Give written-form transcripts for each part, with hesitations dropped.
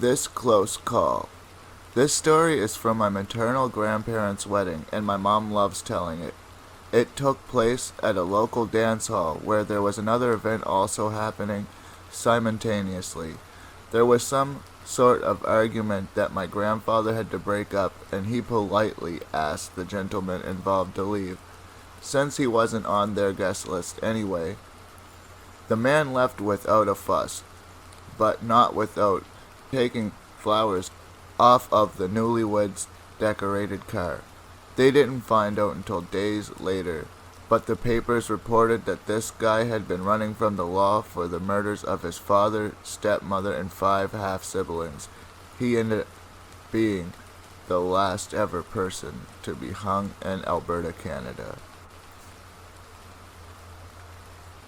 This close call. This story is from my maternal grandparents' wedding, and my mom loves telling it. It took place at a local dance hall where there was another event also happening simultaneously. There was some sort of argument that my grandfather had to break up, and he politely asked the gentleman involved to leave, since he wasn't on their guest list anyway. The man left without a fuss, but not without taking flowers off of the newlyweds' decorated car. They didn't find out until days later, but the papers reported that this guy had been running from the law for the murders of his father, stepmother, and 5 half-siblings. He ended up being the last ever person to be hung in Alberta, Canada.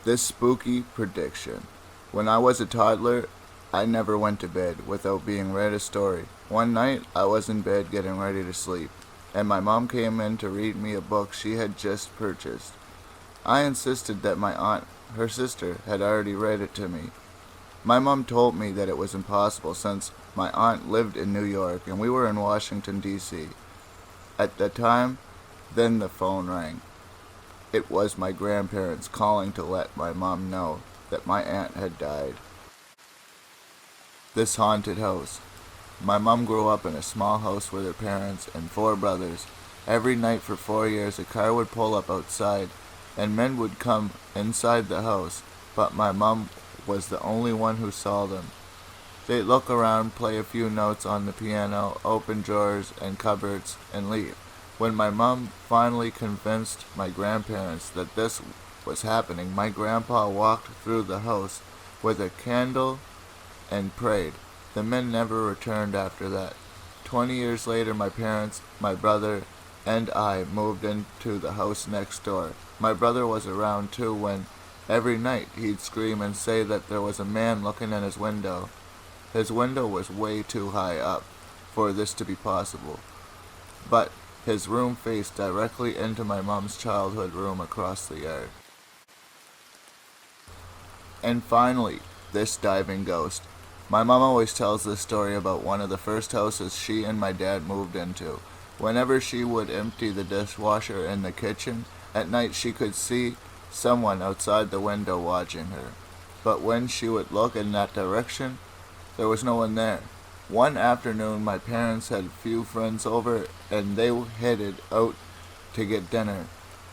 This spooky prediction. When I was a toddler, I never went to bed without being read a story. One night, I was in bed getting ready to sleep, and my mom came in to read me a book she had just purchased. I insisted that my aunt, her sister, had already read it to me. My mom told me that it was impossible since my aunt lived in New York and we were in Washington, D.C. At the time, then the phone rang. It was my grandparents calling to let my mom know that my aunt had died. This haunted house. My mom grew up in a small house with her parents and 4 brothers. Every night for 4 years, a car would pull up outside, and men would come inside the house, but my mom was the only one who saw them. They'd look around, play a few notes on the piano, open drawers and cupboards, and leave. When my mom finally convinced my grandparents that this was happening, my grandpa walked through the house with a candle and prayed. The men never returned after that. 20 years later, my parents, my brother, and I moved into the house next door. My brother was around too when every night he'd scream and say that there was a man looking in his window. His window was way too high up for this to be possible, but his room faced directly into my mom's childhood room across the yard. And finally, this diving ghost. My mom always tells this story about one of the first houses she and my dad moved into. Whenever she would empty the dishwasher in the kitchen, at night she could see someone outside the window watching her. But when she would look in that direction, there was no one there. One afternoon, my parents had a few friends over, and they headed out to get dinner.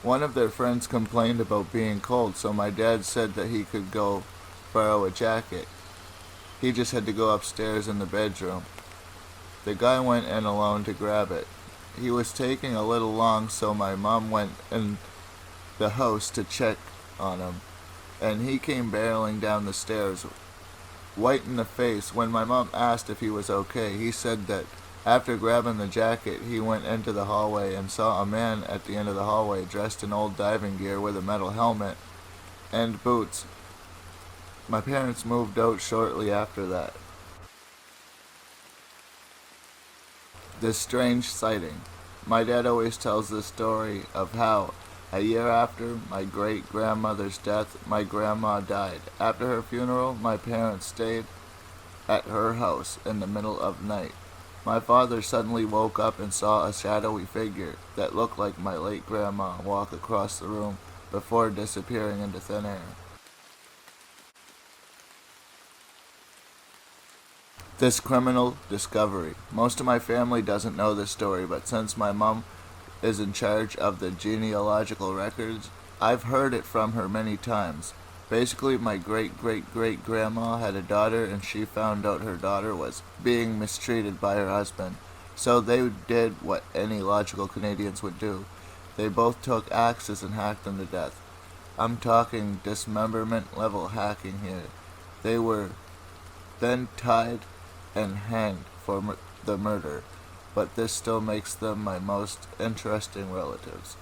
One of their friends complained about being cold, so my dad said that he could go borrow a jacket. He just had to go upstairs in the bedroom. The guy went in alone to grab it. He was taking a little long, so my mom went in the house to check on him, and he came barreling down the stairs, white in the face. When my mom asked if he was okay, he said that after grabbing the jacket, he went into the hallway and saw a man at the end of the hallway dressed in old diving gear with a metal helmet and boots. My parents moved out shortly after that. This strange sighting. My dad always tells the story of how, a year after my great-grandmother's death, my grandma died. After her funeral, my parents stayed at her house in the middle of night. My father suddenly woke up and saw a shadowy figure that looked like my late grandma walk across the room before disappearing into thin air. This criminal discovery. Most of my family doesn't know this story, but since my mom is in charge of the genealogical records, I've heard it from her many times. Basically, my great-great-great-grandma had a daughter, and she found out her daughter was being mistreated by her husband. So they did what any logical Canadians would do. They both took axes and hacked them to death. I'm talking dismemberment level hacking here. They were then tied and hanged for the murder, but this still makes them my most interesting relatives.